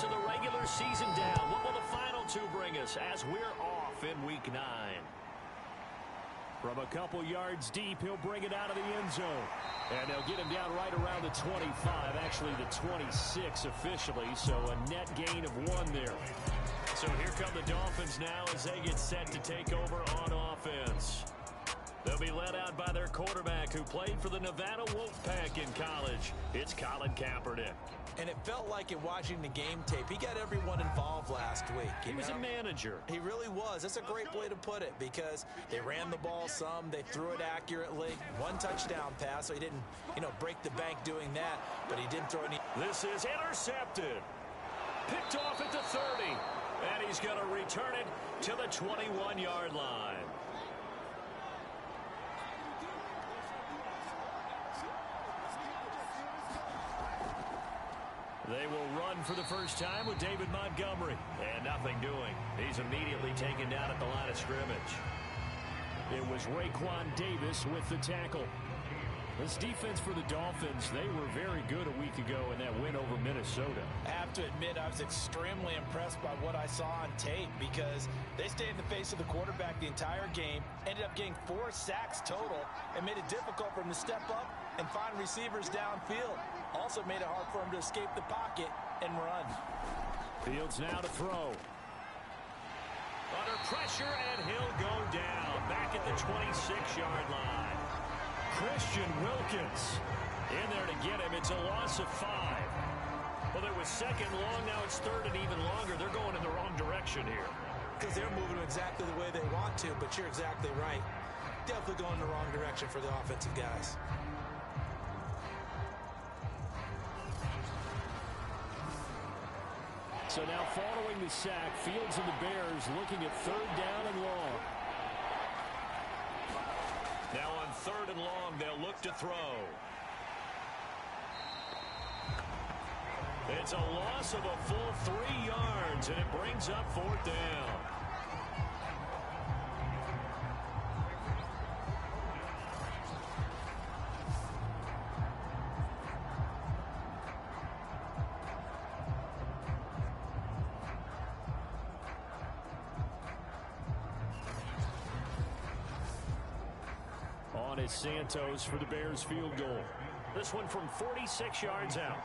of the regular season down. What will the final two bring us as we're off in Week 9? From a couple yards deep, he'll bring it out of the end zone. And they'll get him down right around the 25, actually the 26 officially, so a net gain of 1 there. So here come the Dolphins now as they get set to take over on offense. They'll be led out by their quarterback who played for the Nevada Wolfpack in college. It's Colin Kaepernick. And it felt like in watching the game tape, he got everyone involved last week. He was a manager. He really was. That's a great way to put it because they ran the ball some, they threw it accurately. 1 touchdown pass, so he didn't, break the bank doing that, but he didn't throw any. This is intercepted. Picked off at the 30. And he's going to return it to the 21-yard line. They will run for the first time with David Montgomery. And nothing doing. He's immediately taken down at the line of scrimmage. It was Raekwon Davis with the tackle. This defense for the Dolphins, they were very good a week ago in that win over Minnesota. I have to admit, I was extremely impressed by what I saw on tape because they stayed in the face of the quarterback the entire game, ended up getting 4 sacks total, and made it difficult for him to step up and find receivers downfield. Also made it hard for him to escape the pocket and run. Fields now to throw. Under pressure, and he'll go down back at the 26-yard line. Christian Wilkins in there to get him. It's a loss of 5. Well, it was second long. Now it's third and even longer. They're going in the wrong direction here. Because they're moving exactly the way they want to, but you're exactly right. Definitely going in the wrong direction for the offensive guys. So now following the sack, Fields and the Bears looking at 3rd down and long. Now on 3rd and long, they'll look to throw. It's a loss of a full 3 yards, and it brings up 4th down. On is Santos for the Bears field goal. This one from 46 yards out.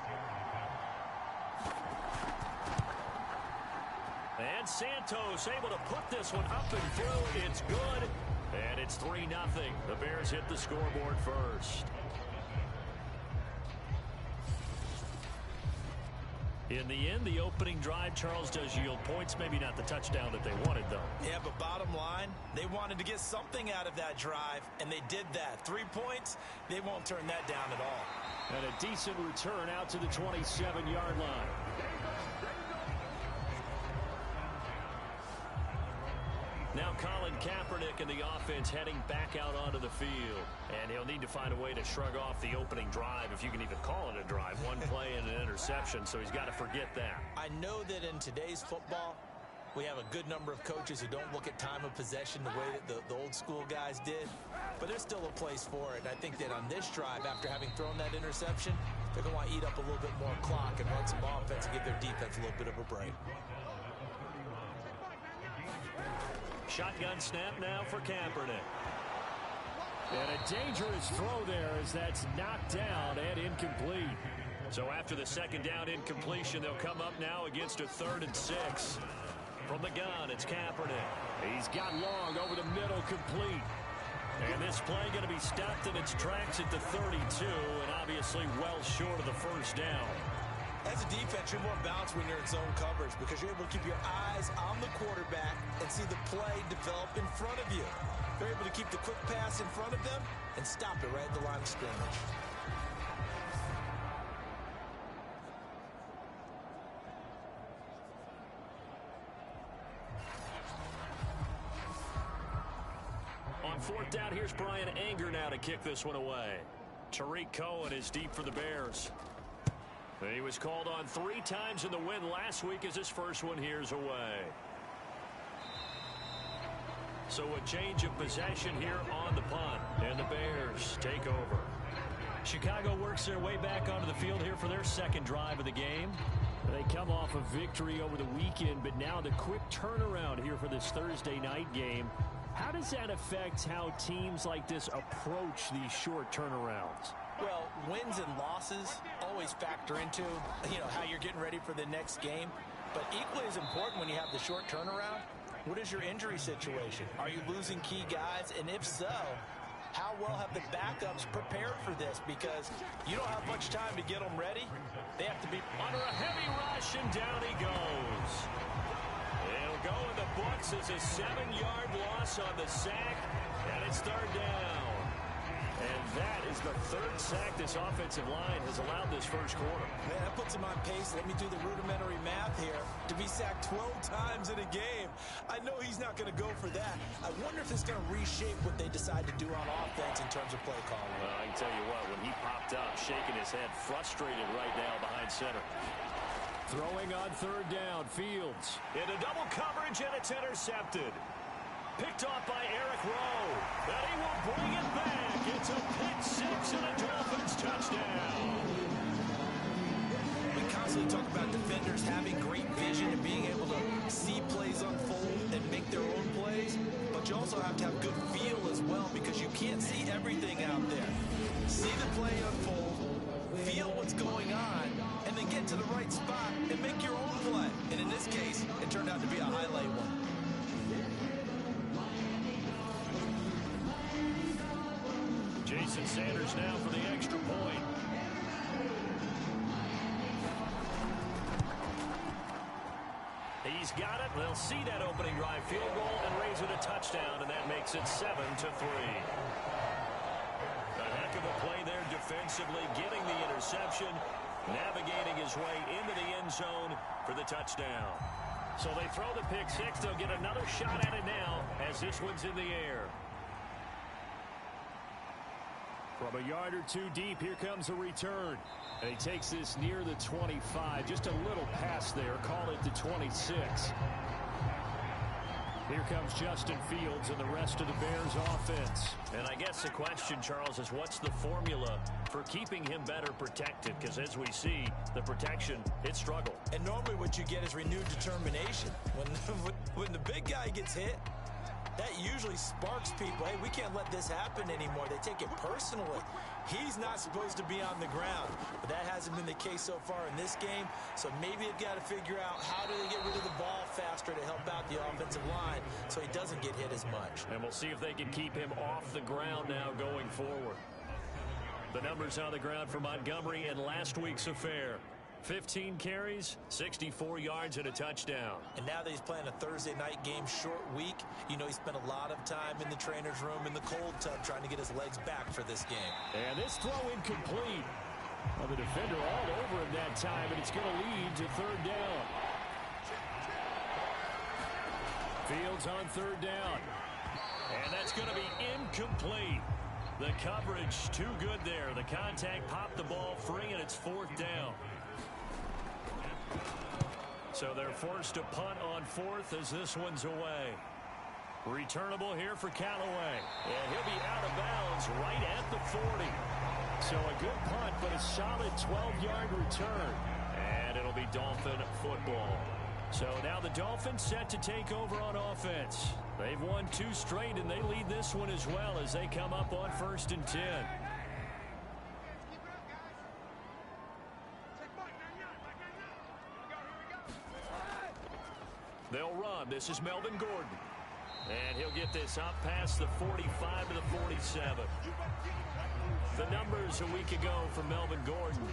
And Santos able to put this one up and through. It's good. And it's 3-0. The Bears hit the scoreboard first. In the end, the opening drive, Charles, does yield points. Maybe not the touchdown that they wanted, though. Yeah, but bottom line, they wanted to get something out of that drive, and they did that. 3 points, they won't turn that down at all. And a decent return out to the 27-yard line. Now Colin Kaepernick and the offense heading back out onto the field. And he'll need to find a way to shrug off the opening drive, if you can even call it a drive. 1 play and an interception, so he's got to forget that. I know that in today's football, we have a good number of coaches who don't look at time of possession the way that the old school guys did. But there's still a place for it. And I think that on this drive, after having thrown that interception, they're going to want to eat up a little bit more clock and run some offense and give their defense a little bit of a break. Shotgun snap now for Kaepernick. And a dangerous throw there as that's knocked down and incomplete. So after the second down incompletion, they'll come up now against a 3rd and 6. From the gun, it's Kaepernick. He's got long over the middle, complete. And this play going to be stopped in its tracks at the 32, and obviously well short of the first down. As a defense, you're more balanced when you're in zone coverage because you're able to keep your eyes on the quarterback and see the play develop in front of you. You're able to keep the quick pass in front of them and stop it right at the line of scrimmage. On 4th down, here's Brian Anger now to kick this one away. Tariq Cohen is deep for the Bears. He was called on 3 times in the win last week as his first one here's away. So a change of possession here on the punt, and the Bears take over. Chicago works their way back onto the field here for their second drive of the game. They come off a victory over the weekend, but now the quick turnaround here for this Thursday night game. How does that affect how teams like this approach these short turnarounds? Well, wins and losses always factor into, how you're getting ready for the next game. But equally as important when you have the short turnaround, what is your injury situation? Are you losing key guys? And if so, how well have the backups prepared for this? Because you don't have much time to get them ready. They have to be under a heavy rush, and down he goes. It'll go in the books as a 7-yard loss on the sack, and it's third down. And that is the third sack this offensive line has allowed this first quarter. Man, that puts him on pace. Let me do the rudimentary math here. To be sacked 12 times in a game, I know he's not going to go for that. I wonder if it's going to reshape what they decide to do on offense in terms of play calling. Well, I can tell you what, when he popped up, shaking his head, frustrated right now behind center. Throwing on third down, Fields. Into double coverage, and it's intercepted. Picked off by Eric Rowe. And he will bring it back. It's a pick-6 and a Dolphins touchdown. We constantly talk about defenders having great vision and being able to see plays unfold and make their own plays. But you also have to have good feel as well, because you can't see everything out there. See the play unfold, feel what's going on, and then get to the right spot and make your own play. And in this case, it turned out to be a highlight one. Jason Sanders now for the extra point. He's got it. They'll see that opening drive field goal and raise it a touchdown, and that makes it 7-3. A heck of a play there defensively, getting the interception, navigating his way into the end zone for the touchdown. So they throw the pick-6. They'll get another shot at it now as this one's in the air. From a yard or two deep, here comes a return. And he takes this near the 25. Just a little pass there. Call it the 26. Here comes Justin Fields and the rest of the Bears offense. And I guess the question, Charles, is what's the formula for keeping him better protected? Because as we see, the protection, it struggled. And normally what you get is renewed determination. When the big guy gets hit, that usually sparks people. Hey, we can't let this happen anymore. They take it personally. He's not supposed to be on the ground. But that hasn't been the case so far in this game. So maybe they've got to figure out how do they get rid of the ball faster to help out the offensive line so he doesn't get hit as much. And we'll see if they can keep him off the ground now going forward. The numbers on the ground for Montgomery in last week's affair. 15 carries, 64 yards, and a touchdown. And now that he's playing a Thursday night game, short week, he spent a lot of time in the trainer's room in the cold tub trying to get his legs back for this game. And this throw incomplete. Well, the defender all over him that time, and it's going to lead to third down. Fields on third down. And that's going to be incomplete. The coverage too good there. The contact popped the ball free, and it's fourth down. So they're forced to punt on fourth as this one's away. Returnable here for Callaway. And he'll be out of bounds right at the 40. So a good punt, but a solid 12-yard return. And it'll be Dolphin football. So now the Dolphins set to take over on offense. They've won 2 straight, and they lead this one as well as they come up on 1st and 10. They'll run. This is Melvin Gordon. And he'll get this up past the 45 to the 47. The numbers a week ago for Melvin Gordon.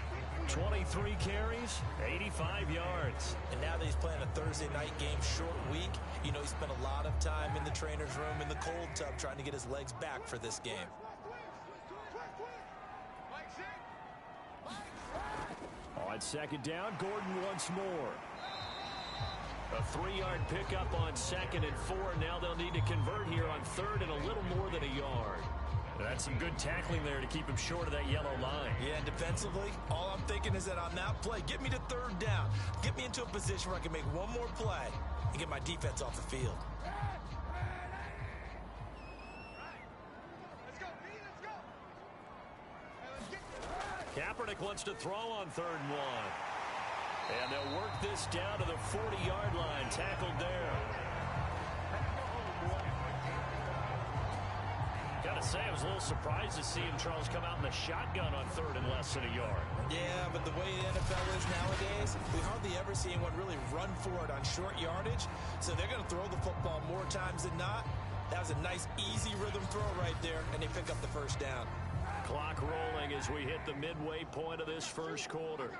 23 carries, 85 yards. And now that he's playing a Thursday night game, short week, he spent a lot of time in the trainer's room in the cold tub trying to get his legs back for this game. On second down, Gordon once more. A 3-yard pickup on 2nd and 4. Now they'll need to convert here on 3rd and a little more than a yard. That's some good tackling there to keep him short of that yellow line. Yeah, and defensively, all I'm thinking is that on that play, get me to 3rd down. Get me into a position where I can make one more play and get my defense off the field. Kaepernick wants to throw on 3rd and 1. And they'll work this down to the 40-yard line. Tackled there. Got to say, I was a little surprised to see him, Charles, come out in the shotgun on third and less than a yard. Yeah, but the way the NFL is nowadays, we hardly ever see anyone really run for it on short yardage. So they're going to throw the football more times than not. That was a nice, easy rhythm throw right there, and they pick up the first down. Clock rolling as we hit the midway point of this first quarter.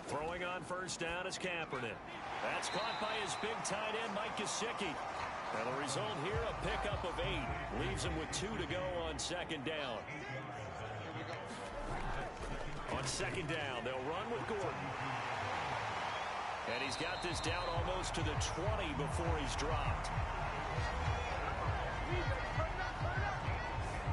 Throwing on first down is Kaepernick. That's caught by his big tight end, Mike Gesicki. And the result here, a pickup of 8. Leaves him with 2 to go on second down. On second down, they'll run with Gordon. And he's got this down almost to the 20 before he's dropped.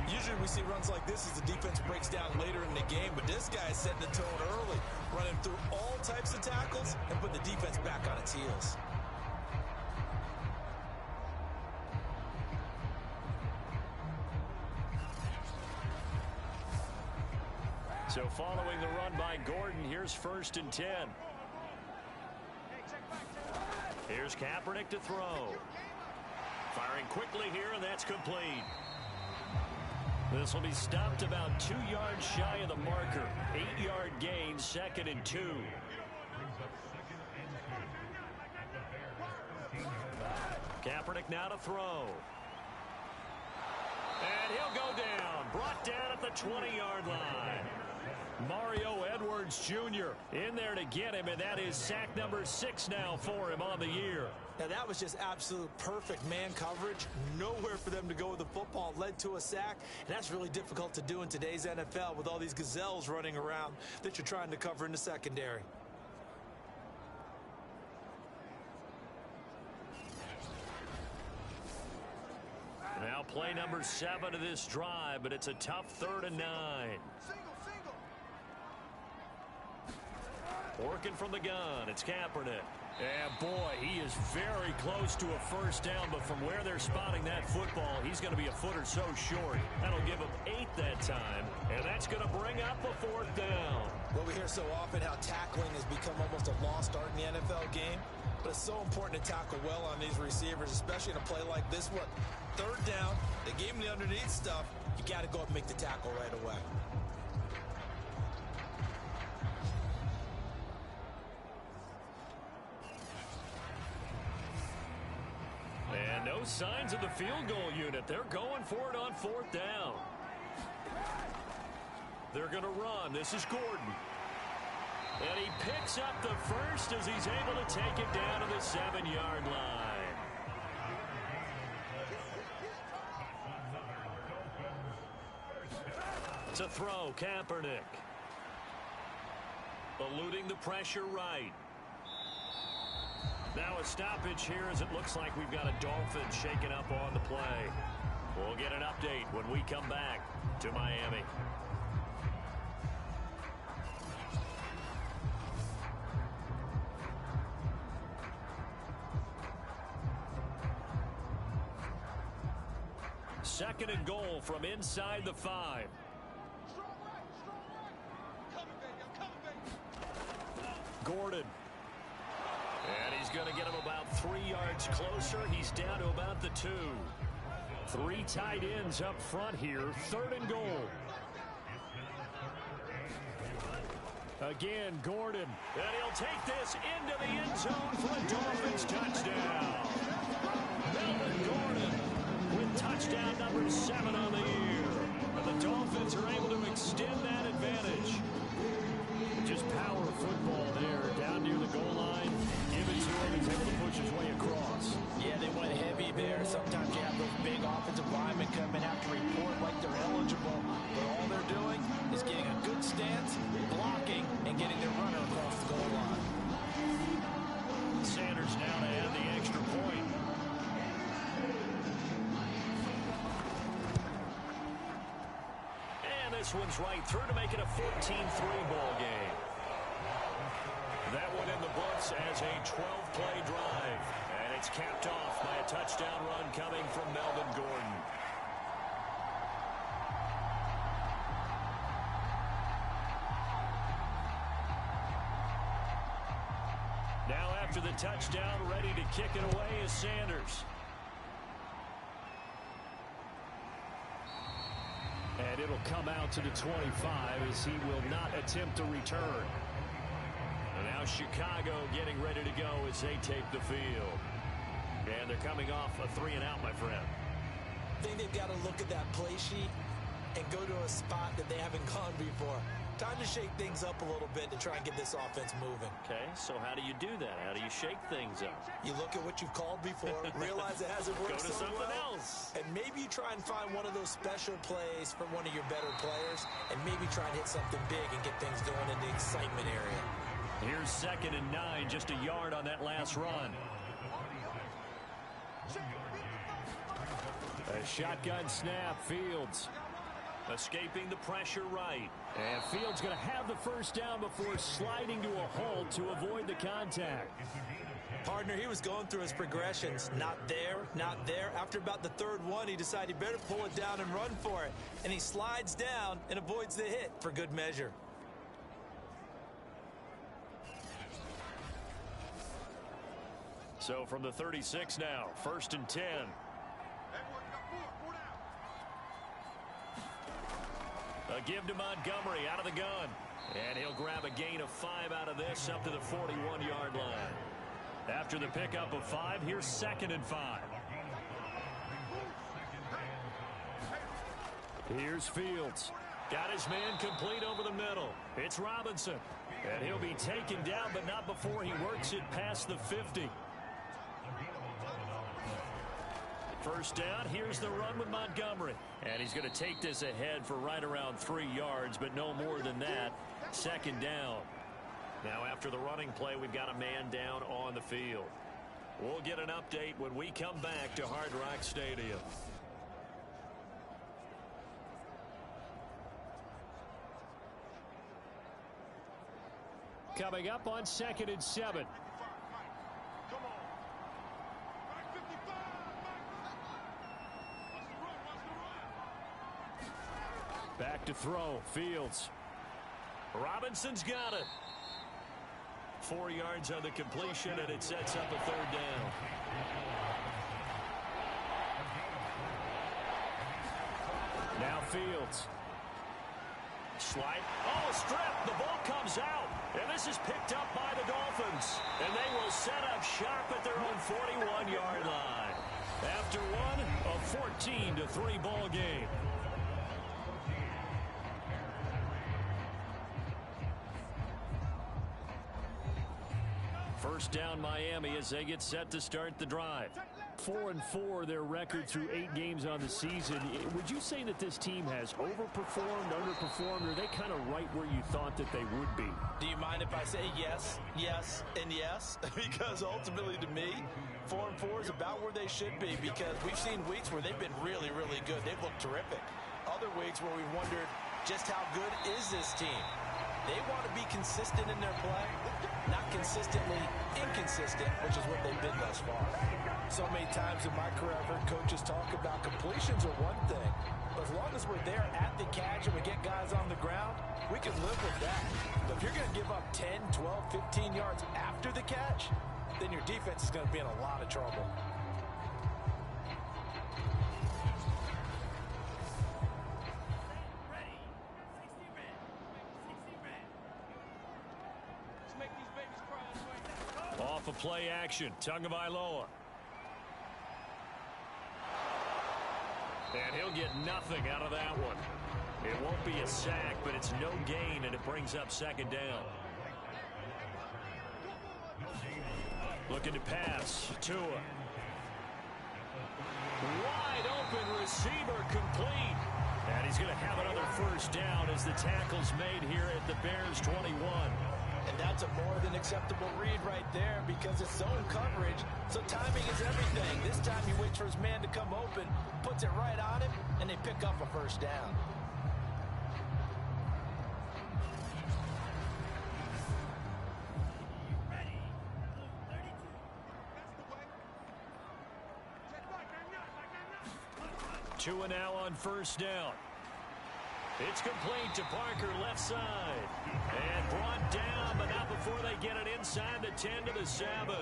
Usually we see runs like this as the defense breaks down later in the game, but this guy is setting the tone early, running through all types of tackles and putting the defense back on its heels. So following the run by Gordon, here's 1st and 10. Here's Kaepernick to throw. Firing quickly here, and that's complete. This will be stopped about 2 yards shy of the marker. 8-yard gain, 2nd and 2. Kaepernick now to throw. And he'll go down. Brought down at the 20-yard line. Mario Edwards Jr. in there to get him, and that is sack number 6 now for him on the year. Now that was just absolute perfect man coverage. Nowhere for them to go with the football. Led to a sack, and that's really difficult to do in today's NFL with all these gazelles running around that you're trying to cover in the secondary. Now play number 7 of this drive, but it's a tough 3rd and 9. Working from the gun, it's Kaepernick. And boy, he is very close to a first down, but from where they're spotting that football, he's going to be a foot or so short. That'll give him 8 that time, and that's going to bring up a 4th down. Well, we hear so often how tackling has become almost a lost art in the NFL game, but it's so important to tackle well on these receivers, especially in a play like this one. 3rd down, they gave him the underneath stuff. You got to go up and make the tackle right away. And no signs of the field goal unit. They're going for it on 4th down. They're going to run. This is Gordon. And he picks up the first as he's able to take it down to the 7-yard line. To throw, Kaepernick. Eluding the pressure right. Now a stoppage here as it looks like we've got a Dolphin shaken up on the play. We'll get an update when we come back to Miami. Second and goal from inside the 5. Gordon. And he's going to get him about 3 yards closer. He's down to about the 2. 3 tight ends up front here. 3rd and goal. Again, Gordon. And he'll take this into the end zone for a Dolphins touchdown. Melvin Gordon with touchdown number 7 on the year. And the Dolphins are able to extend that advantage. Just power football there down near the goal line. Give it to him. He's able to push his way across. Yeah, they went heavy there. Sometimes you have those big offensive linemen come and have to report like they're eligible. But all they're doing is getting a good stance, blocking, and getting their runner across the goal line. Sanders now to add the extra point. And this one's right through to make it a 14-3 ball game. That one in the books as a 12-play drive. And it's capped off by a touchdown run coming from Melvin Gordon. Now after the touchdown, ready to kick it away is Sanders. And it'll come out to the 25 as he will not attempt to return. And now Chicago getting ready to go as they take the field. And they're coming off a 3-and-out, my friend. I think they've got to look at that play sheet and go to a spot that they haven't gone before. Time to shake things up a little bit to try and get this offense moving. Okay, so how do you do that? How do you shake things up? You look at what you've called before, realize it hasn't worked Go to so something well, else. and maybe you try and find one of those special plays from one of your better players, and maybe try and hit something big and get things going in the excitement area. Here's 2nd and 9, just a yard on that last run. A shotgun snap, Fields. Escaping the pressure right. And Fields going to have the first down before sliding to a halt to avoid the contact. Partner, he was going through his progressions. Not there, not there. After about the 3rd one, he decided he better pull it down and run for it. And he slides down and avoids the hit for good measure. So from the 36 now, 1st and 10. A give to Montgomery out of the gun. And he'll grab a gain of 5 out of this up to the 41-yard line. After the pickup of 5, here's 2nd and 5. Here's Fields. Got his man complete over the middle. It's Robinson. And he'll be taken down, but not before he works it past the 50. First down, here's the run with Montgomery. And he's going to take this ahead for right around 3 yards, but no more than that. 2nd down. Now after the running play, we've got a man down on the field. We'll get an update when we come back to Hard Rock Stadium. Coming up on 2nd and 7. Back to throw, Fields. Robinson's got it. 4 yards on the completion, and it sets up a 3rd down. Now Fields. Slide. Oh, a strip. The ball comes out. And this is picked up by the Dolphins. And they will set up shop at their own 41-yard line. After one, a 14-3 ball game. First down Miami as they get set to start the drive. 4-4 their record through 8 games on the season. Would you say that this team has overperformed, underperformed, or are they kind of right where you thought that they would be? Do you mind if I say yes, yes, and yes? Because ultimately to me, 4-4 is about where they should be, because we've seen weeks where they've been really, really good. They've looked terrific. Other weeks where we've wondered just how good is this team. They want to be consistent in their play, not consistently inconsistent, which is what they've been thus far. So many times in my career, I've heard coaches talk about completions are one thing, but as long as we're there at the catch and we get guys on the ground, we can live with that. But if you're going to give up 10, 12, 15 yards after the catch, then your defense is going to be in a lot of trouble. Off of play action, Tagovailoa. And he'll get nothing out of that one. It won't be a sack, but it's no gain, and it brings up 2nd down. Looking to pass, Tua. Wide open receiver complete. And he's going to have another first down as the tackle's made here at the Bears 21. And that's a more than acceptable read right there, because it's zone coverage, so timing is everything. This time he waits for his man to come open, puts it right on him, and they pick up a first down. Tua now on first down. It's complete to Parker, left side. And brought down, but not before they get it inside the 10 to the 7.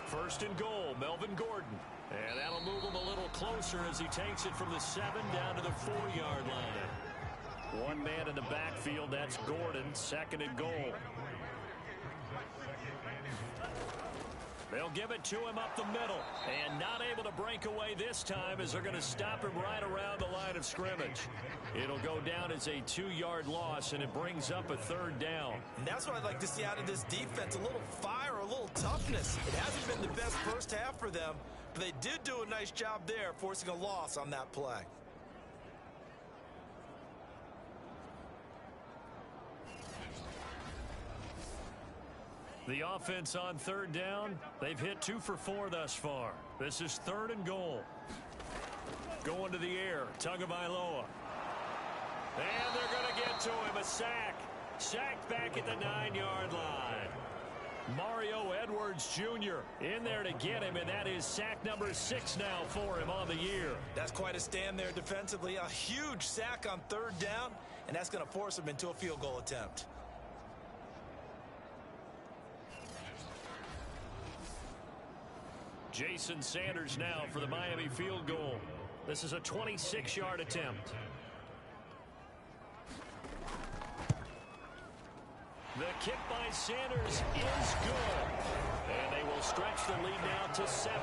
First and goal, Melvin Gordon. And that'll move him a little closer as he takes it from the 7 down to the 4-yard line. One man in the backfield, that's Gordon, second and goal. They'll give it to him up the middle. And not able to break away this time as they're going to stop him right around the line of scrimmage. It'll go down as a 2-yard loss, and it brings up a 3rd down. And that's what I'd like to see out of this defense, a little fire, a little toughness. It hasn't been the best first half for them, but they did do a nice job there, forcing a loss on that play. The offense on 3rd down, they've hit 2 for 4 thus far. This is 3rd and goal. Going to the air, Tagovailoa. And they're going to get to him, a sack. Sacked back at the 9-yard line. Mario Edwards Jr. in there to get him, and that is sack number 6 now for him on the year. That's quite a stand there defensively. A huge sack on 3rd down, and that's going to force him into a field goal attempt. Jason Sanders now for the Miami field goal. This is a 26-yard attempt. The kick by Sanders is good. And they will stretch the lead now to 17-3.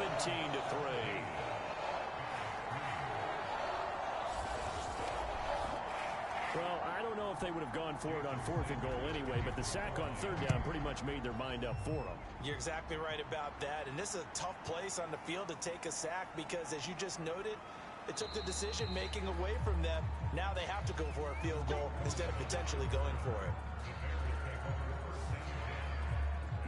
Well, I don't know if they would have gone for it on 4th and goal anyway, but the sack on 3rd down pretty much made their mind up for them. You're exactly right about that, and this is a tough place on the field to take a sack because, as you just noted, it took the decision-making away from them. Now they have to go for a field goal instead of potentially going for it.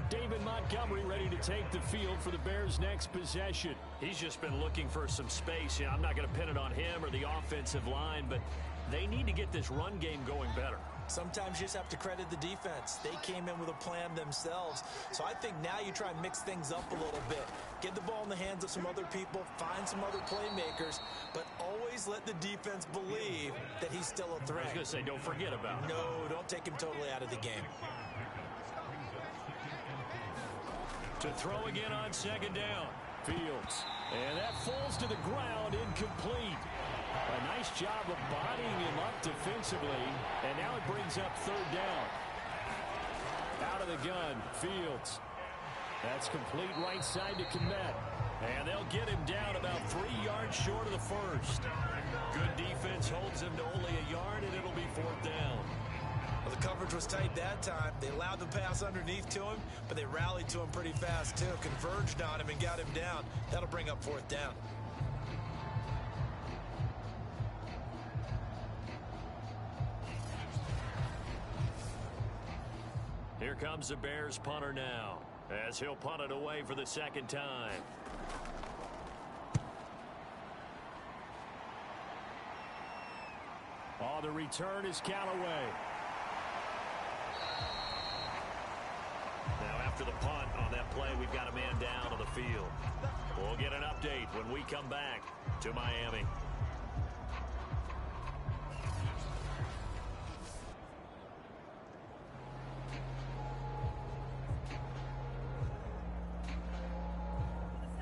David Montgomery ready to take the field for the Bears' next possession. He's just been looking for some space. I'm not going to pin it on him or the offensive line, but they need to get this run game going better. Sometimes you just have to credit the defense. They came in with a plan themselves. So I think now you try and mix things up a little bit. Get the ball in the hands of some other people, find some other playmakers, but always let the defense believe that he's still a threat. I was going to say, don't forget about it. No, don't take him totally out of the game. To throw again on 2nd down. Fields. And that falls to the ground, incomplete. A nice job of bodying him up defensively. And now it brings up 3rd down. Out of the gun, Fields. That's complete right side to Kmet. And they'll get him down about 3 yards short of the 1st. Good defense holds him to only a yard, and it'll be 4th down. Well, the coverage was tight that time. They allowed the pass underneath to him, but they rallied to him pretty fast, too. Converged on him and got him down. That'll bring up 4th down. Here comes the Bears punter now, as he'll punt it away for the 2nd time. Oh, the return is Callaway. Now after the punt on that play, we've got a man down on the field. We'll get an update when we come back to Miami.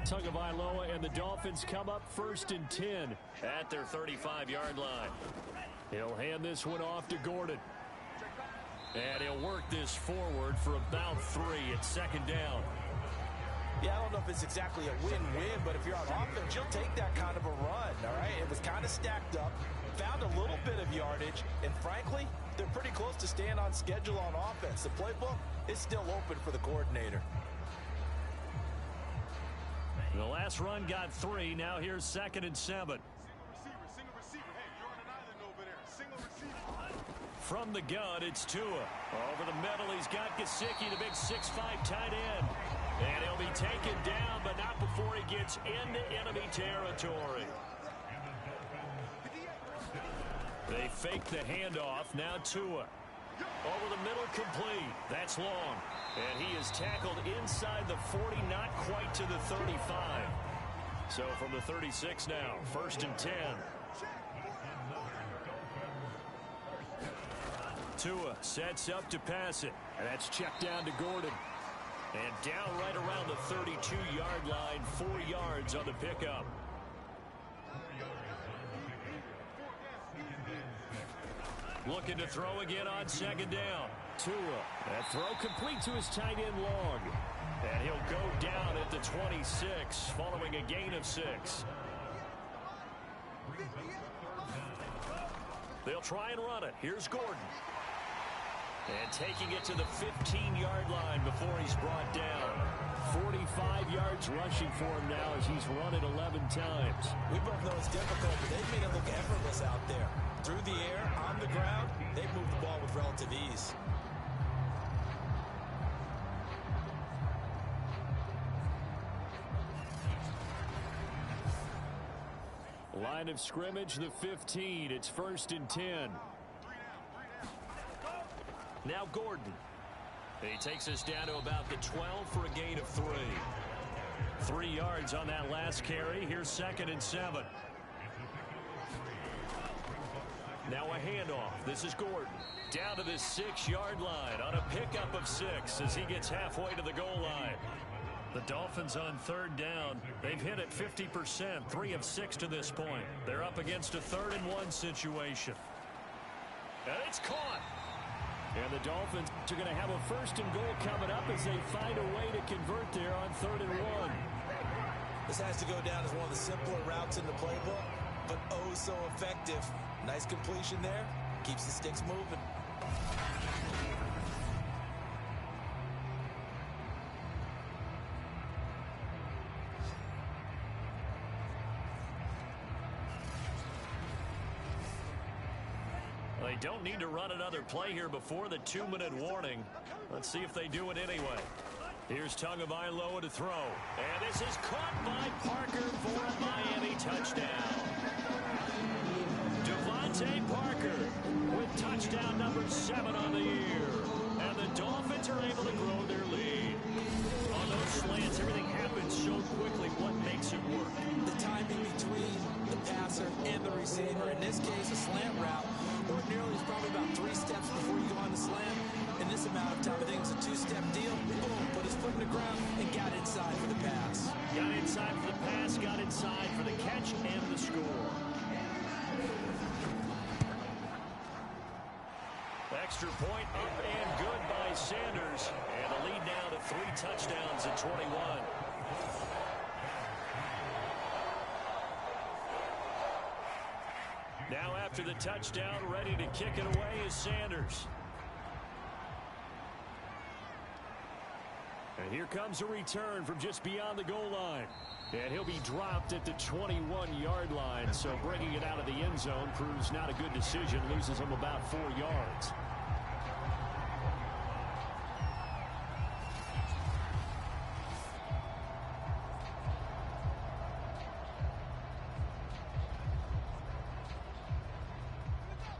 Tagovailoa and the Dolphins come up 1st and 10 at their 35-yard line. He'll hand this one off to Gordon. And he'll work this forward for about 3 at 2nd down. Yeah, I don't know if it's exactly a win-win, but if you're on offense, you'll take that kind of a run, all right? It was kind of stacked up, found a little bit of yardage, and frankly, they're pretty close to staying on schedule on offense. The playbook is still open for the coordinator. The last run got 3. Now here's 2nd and 7. From the gun, it's Tua. Over the middle, he's got Gesicki, the big 6'5" tight end. And he'll be taken down, but not before he gets into enemy territory. They fake the handoff. Now Tua. Over the middle, complete. That's long. And he is tackled inside the 40, not quite to the 35. So from the 36 now, 1st and 10. Tua sets up to pass it. And that's checked down to Gordon. And down right around the 32-yard line, 4 yards on the pickup. Looking to throw again on 2nd down. Tua. That throw complete to his tight end Long. And he'll go down at the 26 following a gain of 6. They'll try and run it. Here's Gordon. And taking it to the 15-yard line before he's brought down. 45 yards rushing for him now as he's run it 11 times. We both know it's difficult, but they've made it look effortless out there. Through the air, on the ground, they've moved the ball with relative ease. Line of scrimmage, the 15. It's 1st and 10. Now Gordon. He takes us down to about the 12 for a gain of 3. 3 yards on that last carry. Here's 2nd and 7. Now a handoff. This is Gordon. Down to the 6-yard line on a pickup of 6 as he gets halfway to the goal line. The Dolphins on 3rd down. They've hit it 50%, 3 of 6 to this point. They're up against a 3rd and 1 situation. And it's caught. And the Dolphins are going to have a 1st and goal coming up as they find a way to convert there on 3rd and 1. This has to go down as one of the simpler routes in the playbook, but oh so effective. Nice completion there. Keeps the sticks moving. They don't need to run another play here before the 2-minute warning. Let's see if they do it anyway. Here's Tagovailoa to throw. And this is caught by Parker for a Miami touchdown. Devontae Parker with touchdown number 7 on the year. And the Dolphins are able to grow their lead. On those slants, everything happens so quickly. What makes it work? The timing between the passer and the receiver. In this case, a slant route. Ordinarily, it's probably about 3 steps before you go on the slant. In this amount of time, I think it's a 2-step deal. Boom, put his foot in the ground and got inside for the pass. Got inside for the pass, got inside for the catch and the score. Extra point up and good by Sanders. And the lead now to 3 touchdowns at 21. Now after the touchdown, ready to kick it away is Sanders. And here comes a return from just beyond the goal line. And he'll be dropped at the 21-yard line. So bringing it out of the end zone proves not a good decision. Loses him about 4 yards.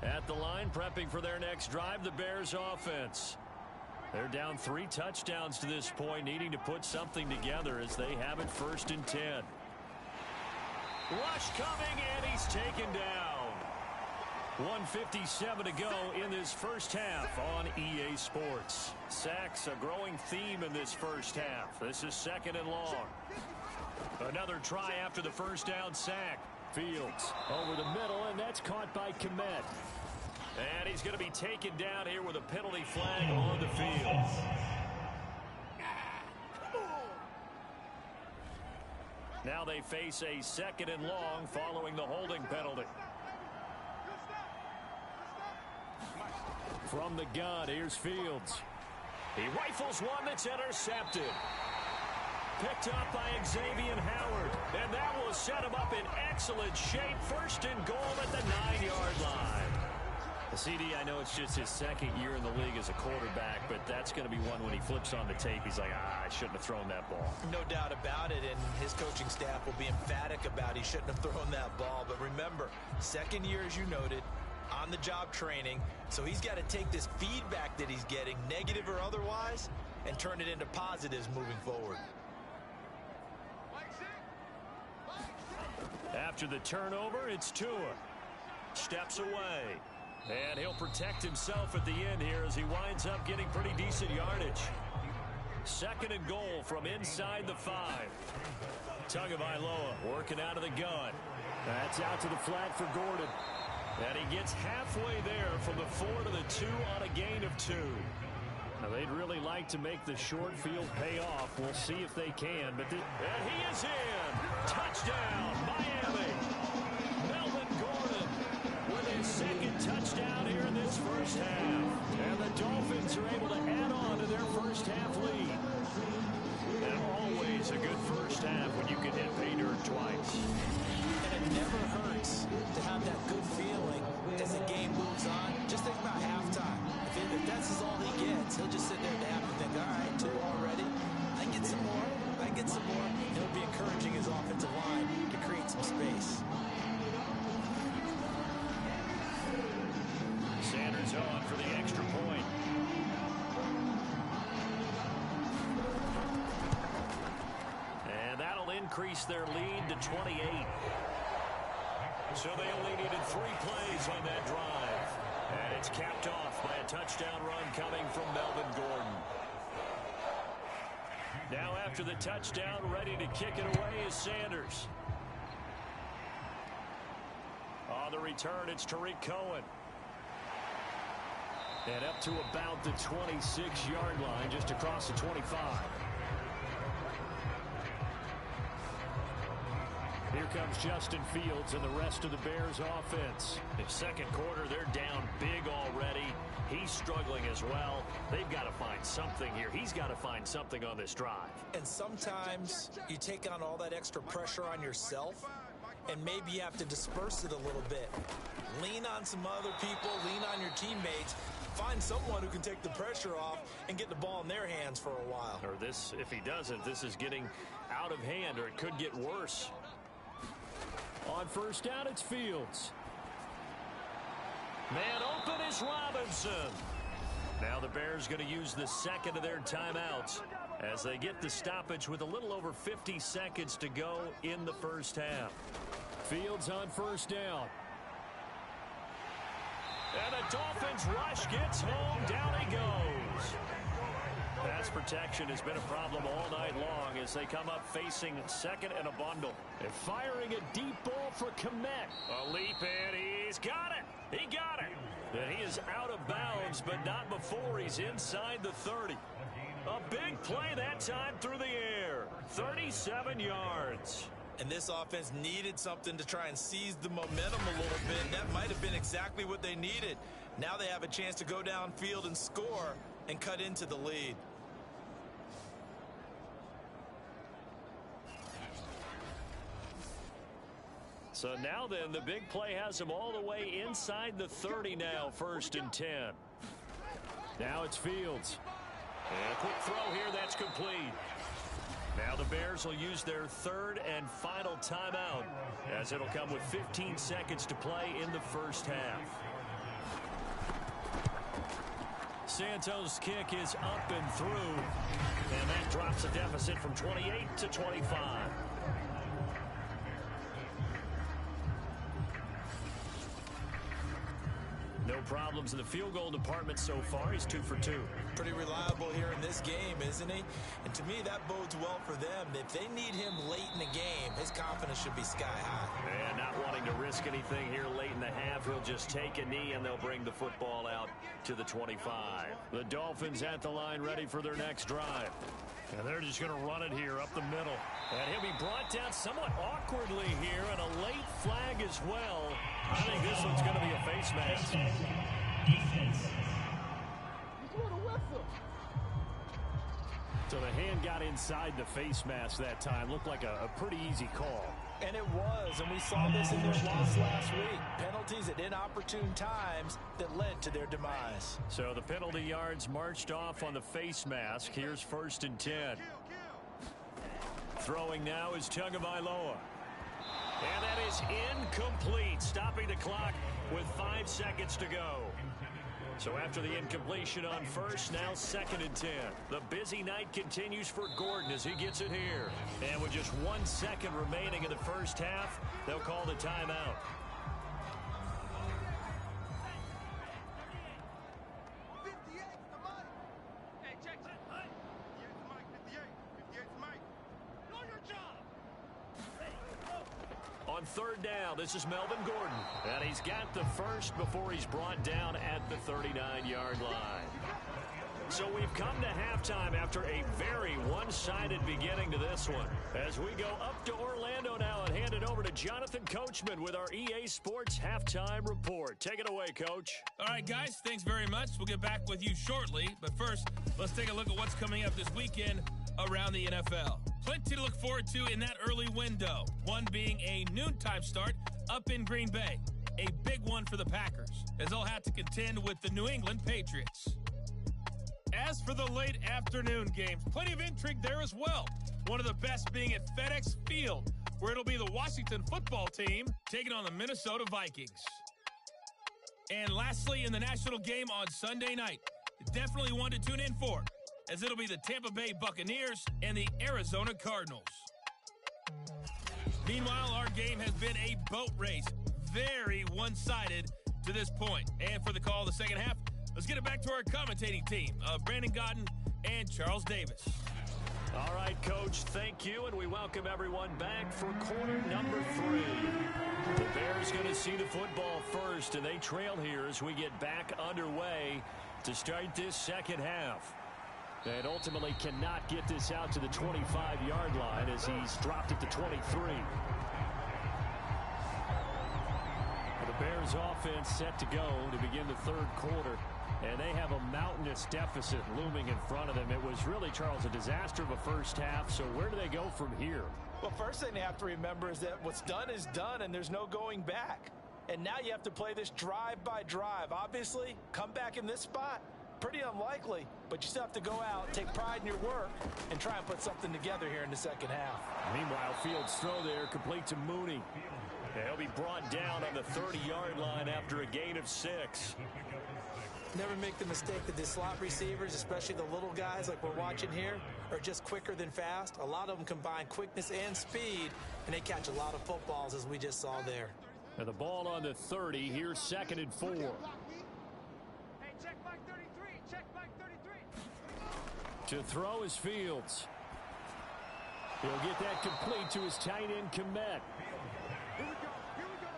At the line, prepping for their next drive, the Bears offense. They're down 3 touchdowns to this point, needing to put something together as they have it 1st and 10. Rush coming, and he's taken down. 1:57 to go in this first half on EA Sports. Sacks, a growing theme in this first half. This is 2nd and long. Another try after the first down sack. Fields over the middle, and that's caught by Kmet. And he's going to be taken down here with a penalty flag on the field. Now they face a 2nd and long following the holding penalty. From the gun, here's Fields. He rifles one that's intercepted. Picked up by Xavier Howard. And that will set him up in excellent shape. 1st and goal at the 9-yard line. CD, I know it's just his 2nd year in the league as a quarterback, but that's going to be one when he flips on the tape, he's like, I shouldn't have thrown that ball. No doubt about it, and his coaching staff will be emphatic about he shouldn't have thrown that ball. But remember, 2nd year, as you noted, on-the-job training, so he's got to take this feedback that he's getting, negative or otherwise, and turn it into positives moving forward. After the turnover, it's Tua. Steps away. And he'll protect himself at the end here as he winds up getting pretty decent yardage. 2nd and goal from inside the 5. Tagovailoa working out of the gun. That's out to the flat for Gordon. And he gets halfway there from the 4 to the 2 on a gain of 2. Now, they'd really like to make the short field pay off. We'll see if they can. And he is in. Touchdown, Miami. Melvin Gordon with his 2nd touchdown here in this first half. And the Dolphins are able to add on to their first half lead. And always a good first half when you can hit pay dirt twice. And it never hurts to have that good feeling as the game moves on. Just think about halftime. If that's all he gets, he'll just sit there at half and think, all right, 2 already. I get some more. I get some more. He'll be encouraging his offensive line to create some space. Sanders on for the extra point. And that'll increase their lead to 28. So they only needed 3 plays on that drive. And it's capped off by a touchdown run coming from Melvin Gordon. Now after the touchdown, ready to kick it away is Sanders. On the return, it's Tariq Cohen. And up to about the 26-yard line, just across the 25. Here comes Justin Fields and the rest of the Bears offense. In 2nd quarter, they're down big already. He's struggling as well. They've got to find something here. He's got to find something on this drive. And sometimes you take on all that extra pressure on yourself, and maybe you have to disperse it a little bit. Lean on some other people, lean on your teammates. Find someone who can take the pressure off and get the ball in their hands for a while. Or this, if he doesn't, this is getting out of hand, or it could get worse. On first down, it's Fields. Man open is Robinson. Now the Bears going to use the 2nd of their timeouts as they get the stoppage with a little over 50 seconds to go in the first half. Fields on first down. And the Dolphins rush gets home. Down he goes. Pass protection has been a problem all night long as they come up facing 2nd and a bundle. And firing a deep ball for Kmet. A leap in. He's got it. He got it. And he is out of bounds, but not before he's inside the 30. A big play that time through the air. 37 yards. And this offense needed something to try and seize the momentum a little bit. And that might have been exactly what they needed. Now they have a chance to go downfield and score and cut into the lead. So now then, the big play has them all the way inside the 30 now, 1st and 10. Now it's Fields. And a quick throw here, that's complete. Now the Bears will use their 3rd and final timeout, as it'll come with 15 seconds to play in the first half. Santos' kick is up and through, and that drops the deficit from 28 to 25. No problems in the field goal department so far. He's 2 for 2. Pretty reliable here in this game, isn't he? And to me, that bodes well for them. If they need him late in the game, his confidence should be sky high. And not wanting to risk anything here late in the half, he'll just take a knee and they'll bring the football out to the 25. The Dolphins at the line, ready for their next drive. And they're just going to run it here up the middle. And he'll be brought down somewhat awkwardly here, and a late flag as well. I think this one's going to be a face mask. So the hand got inside the face mask that time. Looked like a pretty easy call. And it was, and we saw this in their loss last week. Penalties at inopportune times that led to their demise. So the penalty yards marched off on the face mask. Here's 1st and 10. Throwing now is Tagovailoa. And that is incomplete, stopping the clock with 5 seconds to go. So after the incompletion on first, now 2nd and 10. The busy night continues for Gordon as he gets it here. And with just 1 second remaining in the first half, they'll call the timeout. On 3rd down, this is Melvin Gordon. And he's got the first before he's brought down at the 39-yard line. So we've come to halftime after a very one-sided beginning to this one. As we go up to Orlando now and hand it over to Jonathan Coachman with our EA Sports Halftime Report. Take it away, Coach. All right, guys, thanks very much. We'll get back with you shortly. But first, let's take a look at what's coming up this weekend around the NFL. Plenty to look forward to in that early window. One being a noontime start up in Green Bay. A big one for the Packers, as they'll have to contend with the New England Patriots. As for the late afternoon games, plenty of intrigue there as well. One of the best being at FedEx Field, where it'll be the Washington football team taking on the Minnesota Vikings. And lastly, in the national game on Sunday night, definitely one to tune in for, as it'll be the Tampa Bay Buccaneers and the Arizona Cardinals. Meanwhile, our game has been a boat race, very one-sided to this point. And for the call of the second half, let's get it back to our commentating team, Brandon Godden and Charles Davis. All right, Coach, thank you, and we welcome everyone back for quarter number 3. The Bears going to see the football first, and they trail here as we get back underway to start this second half. And ultimately cannot get this out to the 25-yard line as he's dropped it to 23. The Bears offense set to go to begin the 3rd quarter. And they have a mountainous deficit looming in front of them. It was really, Charles, a disaster of a first half. So where do they go from here? Well, first thing they have to remember is that what's done is done, and there's no going back. And now you have to play this drive by drive. Obviously, come back in this spot, pretty unlikely, but you still have to go out, take pride in your work, and try and put something together here in the second half. Meanwhile, Fields' throw there complete to Mooney. And he'll be brought down on the 30-yard line after a gain of 6. Never make the mistake that the slot receivers, especially the little guys like we're watching here, are just quicker than fast. A lot of them combine quickness and speed, and they catch a lot of footballs, as we just saw there. And the ball on the 30. Here's 2nd and 4. Hey, check Mike 33. Check Mike 33. To throw is Fields. He'll get that complete to his tight end, Kmet.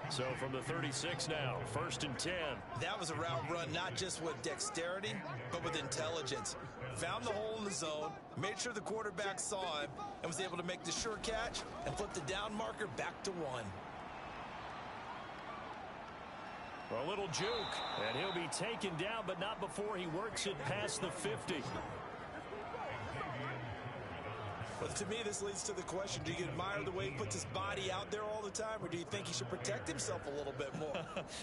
So from the 36 now, 1st and 10. That was a route run, not just with dexterity, but with intelligence. Found the hole in the zone, made sure the quarterback saw him, and was able to make the sure catch and flip the down marker back to 1. A little juke, and he'll be taken down, but not before he works it past the 50. But to me, this leads to the question, do you admire the way he puts his body out there all the time, or do you think he should protect himself a little bit more?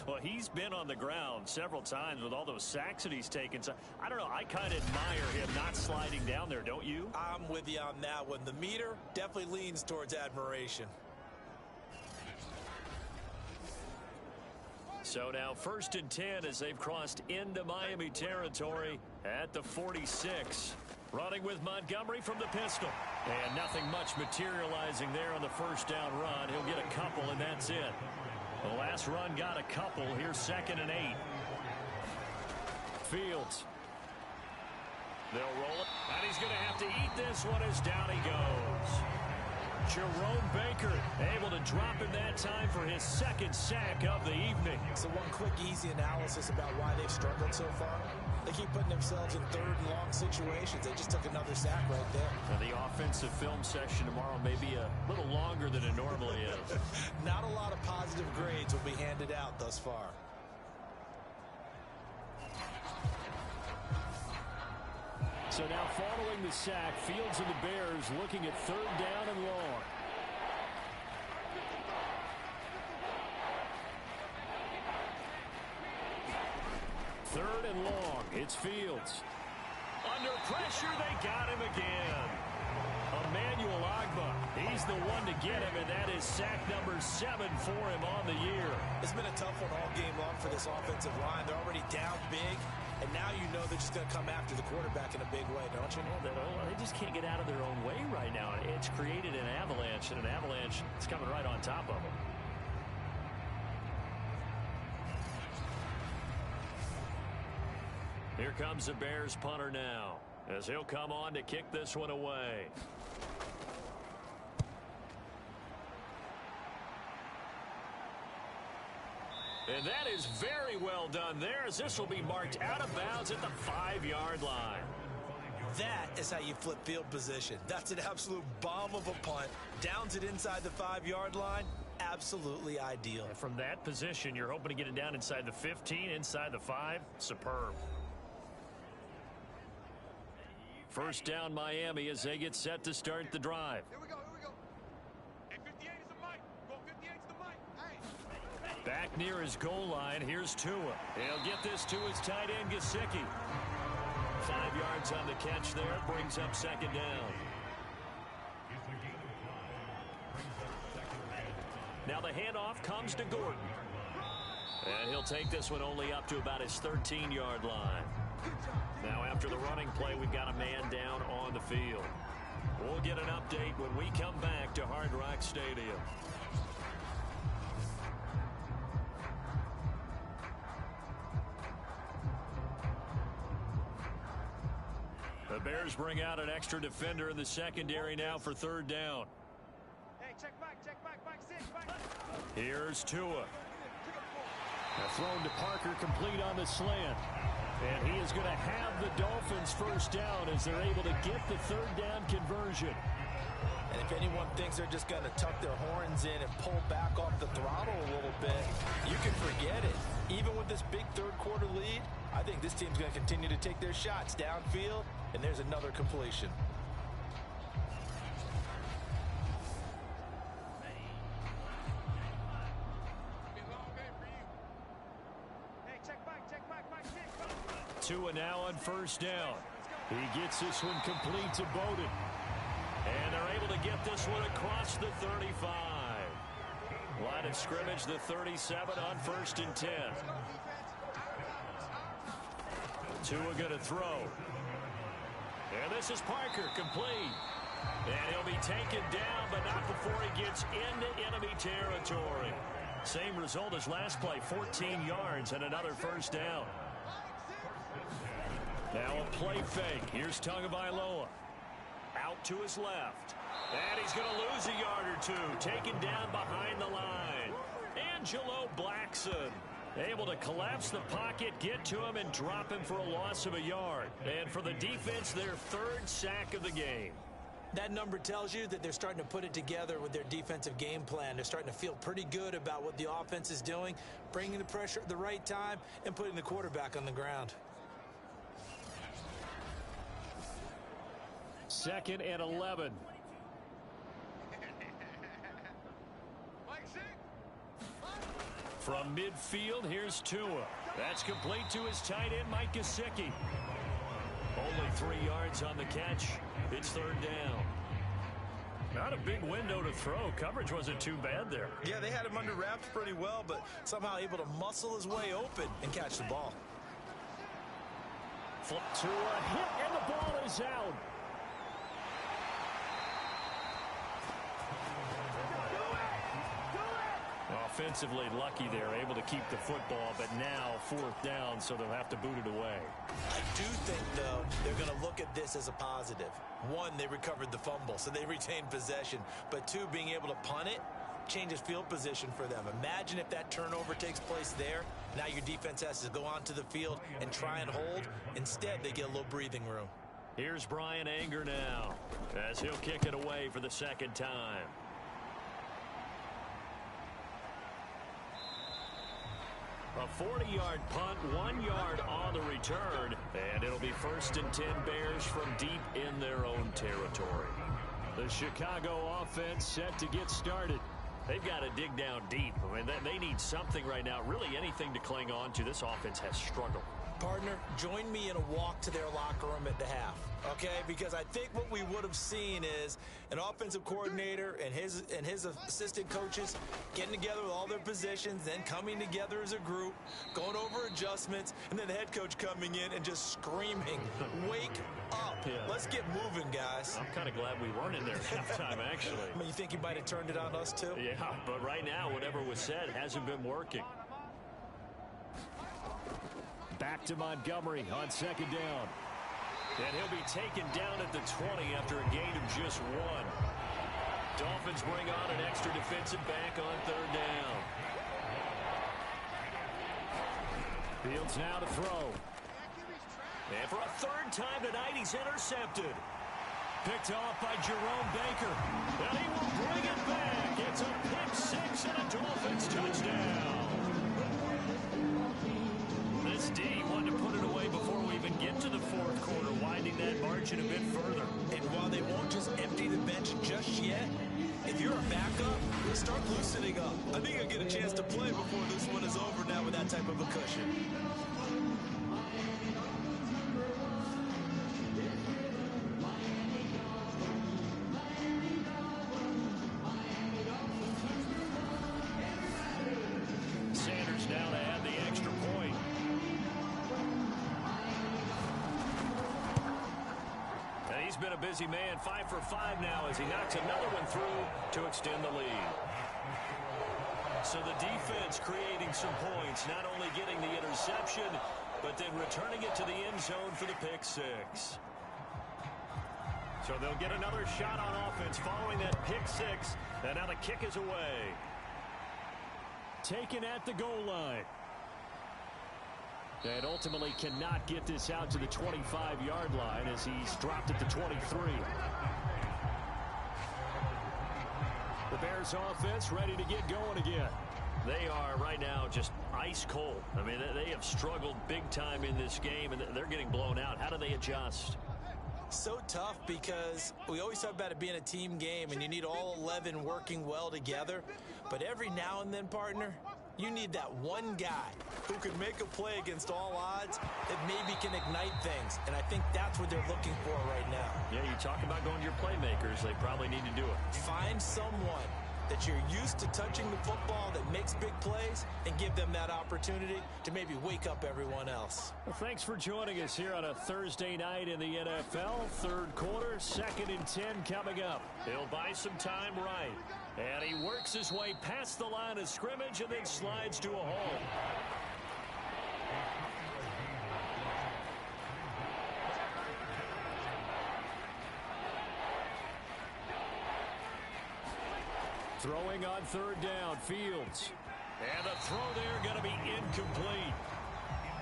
Well, he's been on the ground several times with all those sacks that he's taken. So I don't know. I kind of admire him not sliding down there, don't you? I'm with you on that one. The meter definitely leans towards admiration. So now 1st and 10 as they've crossed into Miami territory at the 46. Running with Montgomery from the pistol. And nothing much materializing there on the first down run. He'll get a couple, and that's it. The last run got a couple. Here's 2nd and 8. Fields. They'll roll it. And he's going to have to eat this one as down he goes. Jerome Baker able to drop in that time for his 2nd sack of the evening. So one quick, easy analysis about why they've struggled so far. They keep putting themselves in 3rd and long situations. They just took another sack right there. Now the offensive film session tomorrow may be a little longer than it normally is. Not a lot of positive grades will be handed out thus far. So now following the sack, Fields and the Bears looking at 3rd down and long. Third and long. It's Fields. Under pressure, they got him again. Emmanuel Ogbah. He's the one to get him, and that is sack number 7 for him on the year. It's been a tough one all game long for this offensive line. They're already down big, and now you know they're just going to come after the quarterback in a big way, don't you? Well, they just can't get out of their own way right now. It's created an avalanche, and an avalanche is coming right on top of them. Here comes the Bears punter now, as he'll come on to kick this one away. And that is very well done there, as this will be marked out of bounds at the 5-yard line. That is how you flip field position. That's an absolute bomb of a punt. Downs it inside the 5-yard line. Absolutely ideal. And from that position, you're hoping to get it down inside the 15, inside the 5. Superb. First down, Miami, as they get set to start the drive. Here we go, here we go. Hey, 58 is the mic. Go 58 is the mic. Hey. Back near his goal line, here's Tua. He'll get this to his tight end, Gesicki. 5 yards on the catch there, brings up second down. Now the handoff comes to Gordon. And he'll take this one only up to about his 13-yard line. Now after the running play, we've got a man down on the field. We'll get an update when we come back to Hard Rock Stadium. The Bears bring out an extra defender in the secondary now for third down. Hey, check back, back 6, back. Here's Tua. Thrown to Parker, complete on the slant. And he is going to have the Dolphins first down as they're able to get the third down conversion. And if anyone thinks they're just going to tuck their horns in and pull back off the throttle a little bit, you can forget it. Even with this big third quarter lead, I think this team's going to continue to take their shots downfield, and there's another completion. Tua now on first down. He gets this one complete to Bowden. And they're able to get this one across the 35. Line of scrimmage, the 37 on 1st and 10. Tua going to throw. And this is Parker, complete. And he'll be taken down, but not before he gets into enemy territory. Same result as last play, 14 yards and another first down. Now a play fake. Here's Tagovailoa. Out to his left. And he's going to lose a yard or two. Taken down behind the line. Angelo Blackson able to collapse the pocket, get to him, and drop him for a loss of a yard. And for the defense, their third sack of the game. That number tells you that they're starting to put it together with their defensive game plan. They're starting to feel pretty good about what the offense is doing, bringing the pressure at the right time, and putting the quarterback on the ground. 2nd and 11. From midfield, here's Tua. That's complete to his tight end, Mike Gesicki. Only 3 yards on the catch. It's third down. Not a big window to throw. Coverage wasn't too bad there. Yeah, they had him under wraps pretty well, but somehow able to muscle his way open and catch the ball. Flip to a hit, and the ball is out. Offensively lucky they're able to keep the football, but now 4th down, so they'll have to boot it away. I do think, though, they're going to look at this as a positive. 1, they recovered the fumble, so they retained possession. But 2, being able to punt it changes field position for them. Imagine if that turnover takes place there. Now your defense has to go onto the field and try and hold. Instead, they get a little breathing room. Here's Brian Anger now, as he'll kick it away for the second time. A 40-yard punt, 1 yard on the return, and it'll be 1st and 10 Bears from deep in their own territory. The Chicago offense set to get started. They've got to dig down deep. I mean, they need something right now, really anything to cling on to. This offense has struggled. Partner, join me in a walk to their locker room at the half, okay? Because I think what we would have seen is an offensive coordinator and his assistant coaches getting together with all their positions, then coming together as a group, going over adjustments, and then the head coach coming in and just screaming, "Wake up. Yeah. Let's get moving, guys." I'm kind of glad we weren't in there at halftime, actually. I mean, you think he might have turned it on us, too? Yeah, but right now, whatever was said hasn't been working. Back to Montgomery on second down. And he'll be taken down at the 20 after a gain of just 1. Dolphins bring on an extra defensive back on third down. Fields now to throw. And for a third time tonight, he's intercepted. Picked off by Jerome Baker. And he will bring it back. It's a pick 6 and a Dolphins touchdown. This D wanted to put it away before we even get to the fourth quarter, widening that margin a bit further. And while they won't just empty the bench just yet, if you're a backup, start loosening up. I think you'll get a chance to play before this one is over now with that type of a cushion. Sanders now to add the extra point. And he's been a busy man, 5 for 5 now as he knocks another one through to extend the lead. So the defense creating some points, not only getting the interception, but then returning it to the end zone for the pick 6. So they'll get another shot on offense following that pick 6, and now the kick is away. Taken at the goal line. And ultimately cannot get this out to the 25-yard line as he's dropped at the 23. The Bears offense ready to get going again. They are right now just ice cold. I mean, they have struggled big time in this game, and they're getting blown out. How do they adjust? So tough because we always talk about it being a team game and you need all 11 working well together. But every now and then, partner, you need that one guy who can make a play against all odds that maybe can ignite things. And I think that's what they're looking for right now. Yeah, you talk about going to your playmakers. They probably need to do it. Find someone that you're used to touching the football that makes big plays and give them that opportunity to maybe wake up everyone else. Well, thanks for joining us here on a Thursday night in the NFL. Third quarter, 2nd and 10 coming up. He'll buy some time right. And he works his way past the line of scrimmage and then slides to a hole. Throwing on third down, Fields. And the throw there going to be incomplete.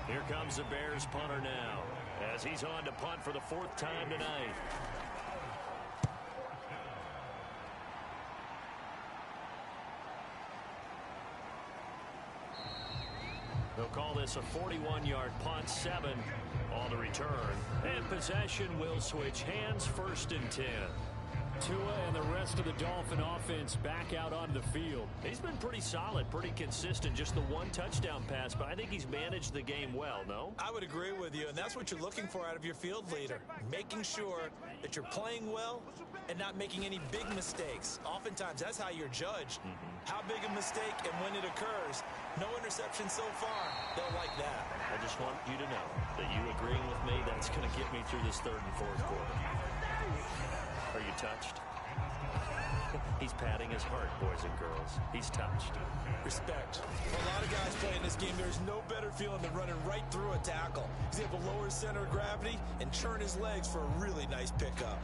Here comes the Bears punter now as he's on to punt for the 4th time tonight. They'll call this a 41-yard punt, 7 on the return. And possession will switch hands, 1st and 10. Tua and the rest of the Dolphin offense back out on the field. He's been pretty solid, pretty consistent, just the 1 touchdown pass, but I think he's managed the game well, no? I would agree with you, and that's what you're looking for out of your field leader, making sure that you're playing well and not making any big mistakes. Oftentimes, that's how you're judged. How big a mistake and when it occurs. No interception so far. They'll like that. I just want you to know that you agreeing with me, that's going to get me through this 3rd and 4th quarter. Are you touched? He's patting his heart, boys and girls. He's touched. Respect. For a lot of guys playing this game, there's no better feeling than running right through a tackle. He's able to lower his center of gravity and churn his legs for a really nice pickup.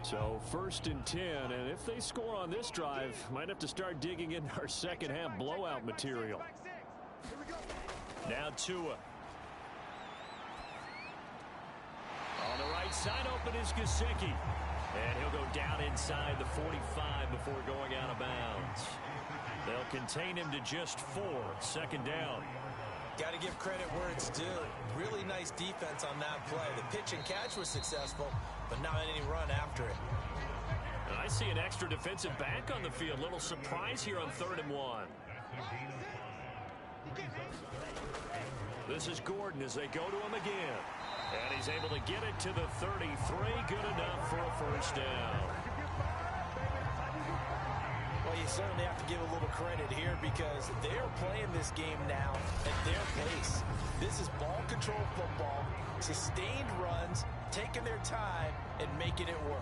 So 1st and 10, and if they score on this drive, might have to start digging into our second half blowout material. Now Tua. On the right side open is Gesicki. And he'll go down inside the 45 before going out of bounds. They'll contain him to just 4, 2nd down. Got to give credit where it's due. Really nice defense on that play. The pitch and catch was successful, but not any run after it. I see an extra defensive back on the field. Little surprise here on 3rd and 1. This is Gordon as they go to him again. And he's able to get it to the 33. Good enough for a first down. Well, you certainly have to give a little credit here because they're playing this game now at their pace. This is ball control football, sustained runs, taking their time and making it work.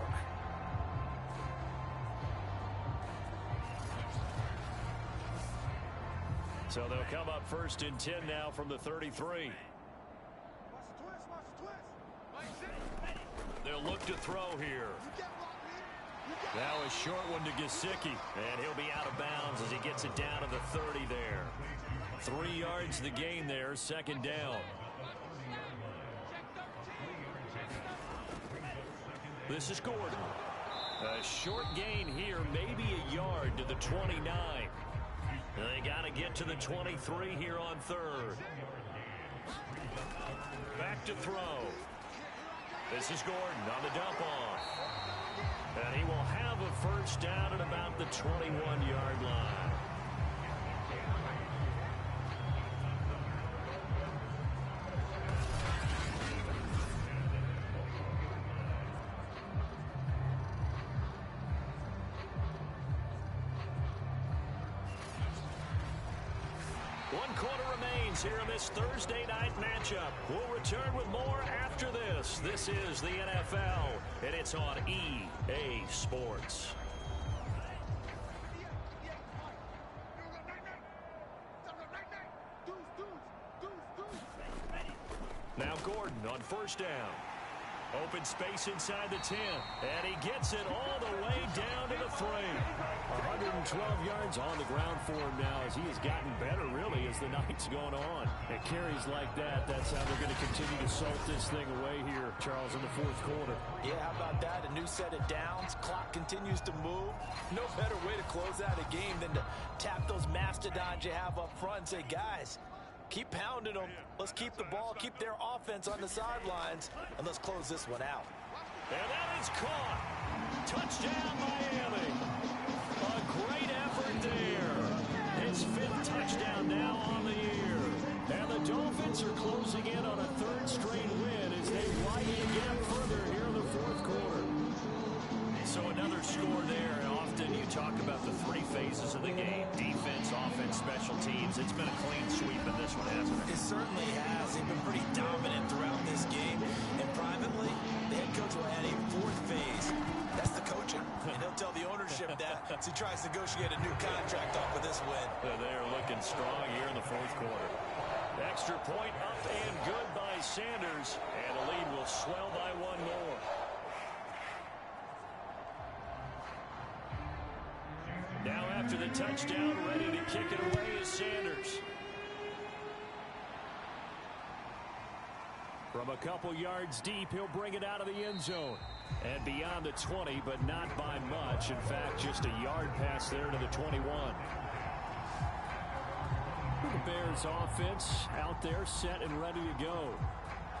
So they'll come up 1st and 10 now from the 33. They'll look to throw here. Now a short one to Gesicki, and he'll be out of bounds as he gets it down to the 30 there. 3 yards the gain there, 2nd down. This is Gordon. A short gain here, maybe a yard to the 29. They got to get to the 23 here on 3rd. Back to throw. This is Gordon on the dump off. And he will have a first down at about the 21-yard line. One quarter remains here in this Thursday night matchup. We'll return with more after this. This is the NFL, and it's on EA Sports. Now Gordon on 1st down. Open space inside the 10, and he gets it all the way down to the 3. 112 yards on the ground for him now as he has gotten better, really, as the night's going on. And carries like that, that's how they're going to continue to salt this thing away here, Charles, in the 4th quarter. Yeah, how about that? A new set of downs. Clock continues to move. No better way to close out a game than to tap those mastodons you have up front and say, guys, keep pounding them. Let's keep the ball, keep their offense on the sidelines, and let's close this one out. And that is caught. Touchdown, Miami. A great effort there. His 5th touchdown now on the year. And the Dolphins are closing in on a 3rd straight win as they widen the gap further here in the 4th quarter. So another score there. Often you talk about the 3 phases of the game: defense, offense, special teams. It's been a clean sweep in this one, hasn't it? It certainly has. They've been pretty dominant throughout this game. And privately, the head coach will add a 4th phase. That's the coaching. And he'll tell the ownership that as he tries to negotiate a new contract off of this win. They are looking strong here in the 4th quarter. Extra point up and good by Sanders. And the lead will swell by 1 more. Now after the touchdown, ready to kick it away is Sanders. From a couple yards deep, he'll bring it out of the end zone. And beyond the 20, but not by much. In fact, just a yard pass there to the 21. The Bears offense out there set and ready to go.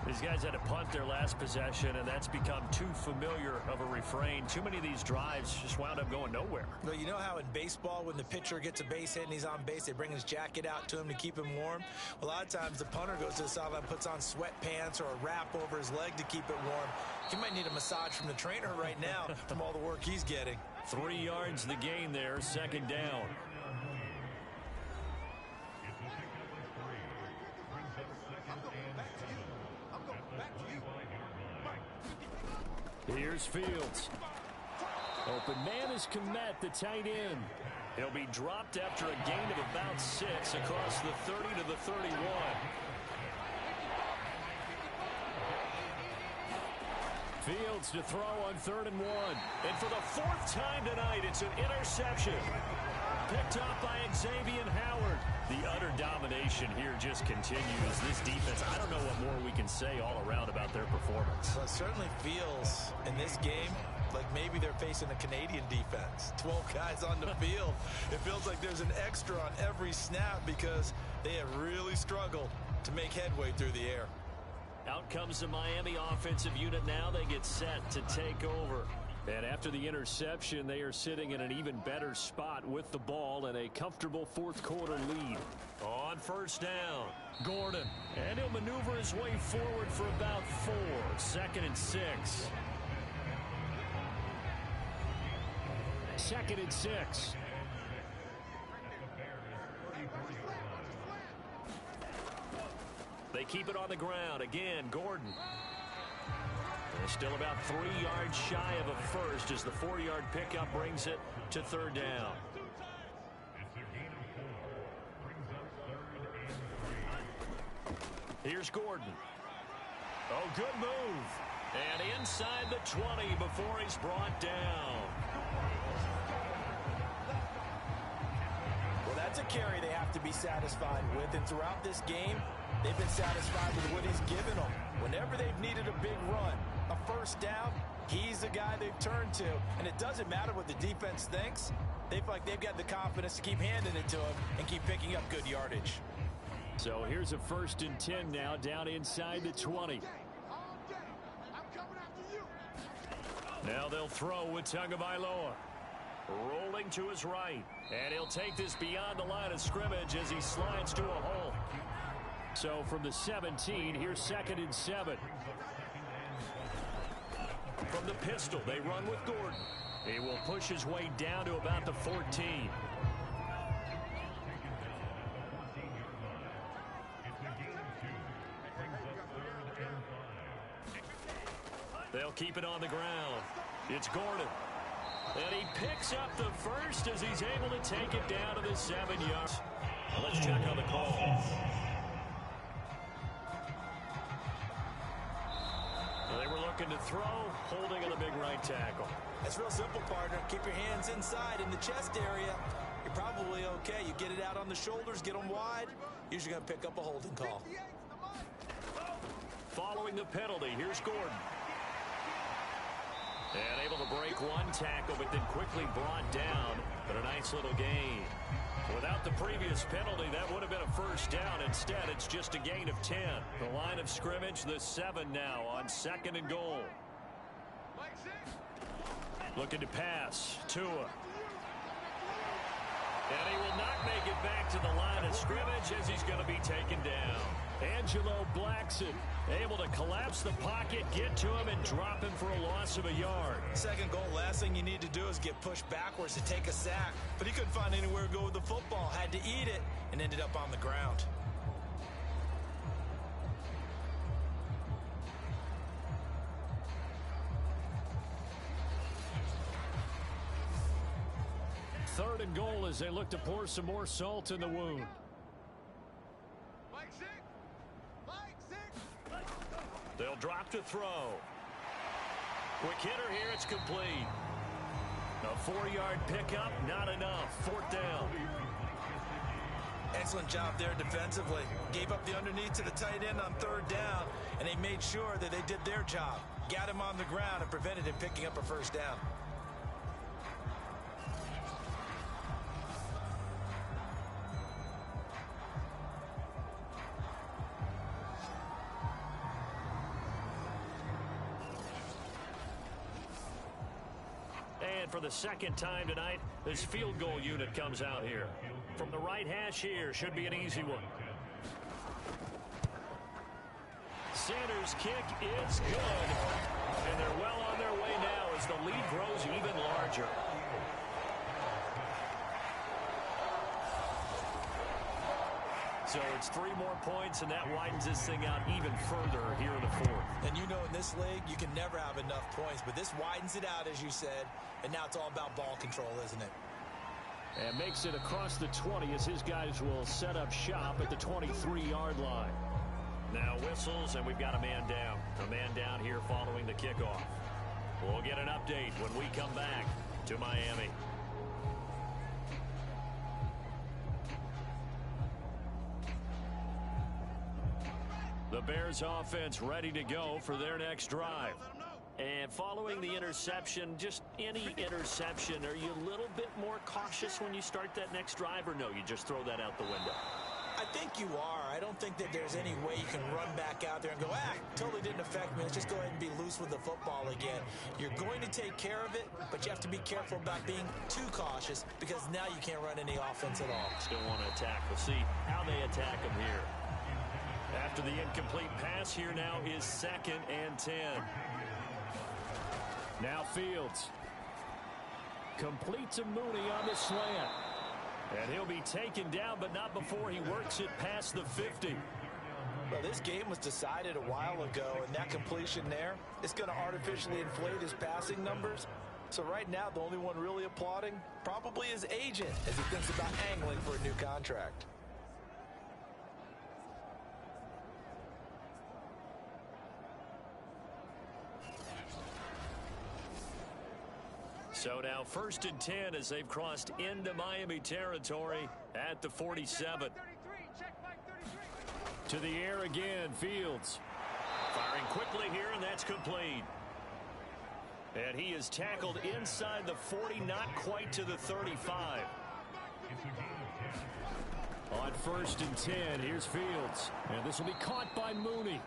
These guys had to punt their last possession, and that's become too familiar of a refrain. Too many of these drives just wound up going nowhere. Well, you know how in baseball, when the pitcher gets a base hit and he's on base, they bring his jacket out to him to keep him warm? Well, a lot of times the punter goes to the sideline, puts on sweatpants or a wrap over his leg to keep it warm. He might need a massage from the trainer right now from all the work he's getting. 3 yards the gain there, 2nd down. Here's Fields. Open man is Kmet, the tight end. He'll be dropped after a gain of about 6 across the 30 to the 31. Fields to throw on 3rd and 1. And for the 4th time tonight, it's an interception. Picked up by Xavier Howard. The utter domination here just continues. This defense, I don't know what more we can say all around about their performance. Well, it certainly feels in this game like maybe they're facing a Canadian defense. 12 guys on the field. It feels like there's an extra on every snap because they have really struggled to make headway through the air. Out comes the Miami offensive unit now. They get set to take over. And after the interception, they are sitting in an even better spot with the ball and a comfortable fourth quarter lead. On first down, Gordon. And he'll maneuver his way forward for about 4. 2nd and 6. 2nd and 6. They keep it on the ground. Again, Gordon. They're still about 3 yards shy of a first as the 4-yard pickup brings it to 3rd down. Here's Gordon. Oh, good move. And inside the 20 before he's brought down. Well, that's a carry they have to be satisfied with. And throughout this game, they've been satisfied with what he's given them. Whenever they've needed a big run, a first down, he's the guy they've turned to. And it doesn't matter what the defense thinks. They feel like they've got the confidence to keep handing it to him and keep picking up good yardage. So here's a 1st and 10 now down inside the 20. Now they'll throw with Tagovailoa. Rolling to his right. And he'll take this beyond the line of scrimmage as he slides to a hole. So from the 17, here's 2nd and 7. From the pistol, they run with Gordon. He will push his way down to about the 14. They'll keep it on the ground. It's Gordon. And he picks up the first as he's able to take it down to the 7 yards. Let's check on the call. They were looking to throw, holding on the big right tackle. That's real simple, partner. Keep your hands inside in the chest area. You're probably okay. You get it out on the shoulders, get them wide. Usually going to pick up a holding call. Following the penalty, here's Gordon. And able to break one tackle, but then quickly brought down. But a nice little gain. Without the previous penalty, that would have been a first down. Instead, it's just a gain of 10. The line of scrimmage, the 7 now on 2nd and goal. Looking to pass. Tua. And he will not make it back to the line of scrimmage as he's going to be taken down. Angelo Blackson able to collapse the pocket, get to him, and drop him for a loss of a yard. 2nd goal, last thing you need to do is get pushed backwards to take a sack. But he couldn't find anywhere to go with the football. Had to eat it and ended up on the ground. Third and goal as they look to pour some more salt in the wound. They'll drop to throw. Quick hitter here, it's complete. A 4-yard pickup, not enough. 4th down. Excellent job there defensively. Gave up the underneath to the tight end on 3rd down, and they made sure that they did their job. Got him on the ground and prevented him picking up a first down. For the 2nd time tonight, this field goal unit comes out here. From the right hash here, should be an easy one. Sanders' kick is good. And they're well on their way now as the lead grows even larger. So it's 3 more points, and that widens this thing out even further here in the 4th. And you know in this league, you can never have enough points, but this widens it out, as you said, and now it's all about ball control, isn't it? And makes it across the 20 as his guys will set up shop at the 23-yard line. Now whistles, and we've got a man down. A man down here following the kickoff. We'll get an update when we come back to Miami. The Bears offense ready to go for their next drive. And following the interception, just any interception, are you a little bit more cautious when you start that next drive, or no, you just throw that out the window? I think you are. I don't think that there's any way you can run back out there and go, totally didn't affect me. Let's just go ahead and be loose loose with the football again. You're going to take care of it, but you have to be careful about being too cautious because now you can't run any offense at all. Still want to attack. We'll see how they attack him here. After the incomplete pass, here now is 2nd and 10. Now Fields. Complete to Mooney on the slant. And he'll be taken down, but not before he works it past the 50. Well, this game was decided a while ago, and that completion there is going to artificially inflate his passing numbers. So right now, the only one really applauding probably his agent as he thinks about angling for a new contract. So now 1st and 10 as they've crossed into Miami territory at the 47. To the air again, Fields. Firing quickly here, and that's complete. And he is tackled inside the 40, not quite to the 35. On 1st and 10, here's Fields. And this will be caught by Mooney.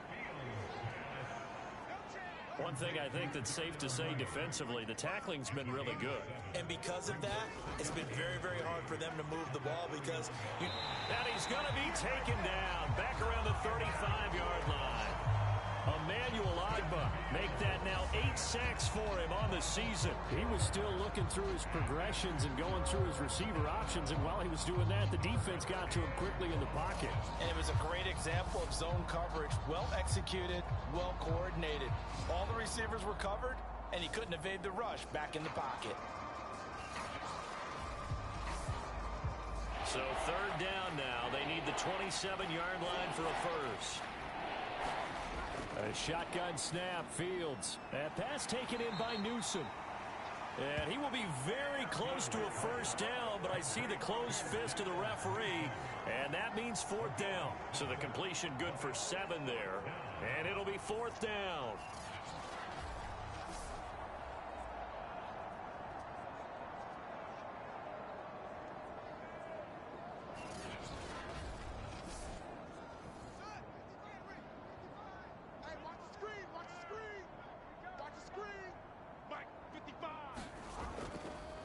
One thing I think that's safe to say defensively, the tackling's been really good. And because of that, it's been very, very hard for them to move the ball because and he's going to be taken down back around the 35-yard line. Emmanuel Ogbah make that now 8 sacks for him on the season. He was still looking through his progressions and going through his receiver options, and while he was doing that, the defense got to him quickly in the pocket. And it was a great example of zone coverage. Well executed, well coordinated. All the receivers were covered, and he couldn't evade the rush back in the pocket. So 3rd down now. They need the 27-yard line for a first. A shotgun snap, Fields. That pass taken in by Newsom. And he will be very close to a first down, but I see the closed fist of the referee, and that means 4th down. So the completion good for 7 there, and it'll be 4th down.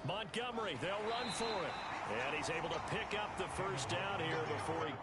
Montgomery, they'll run for it. And he's able to pick up the first down here before he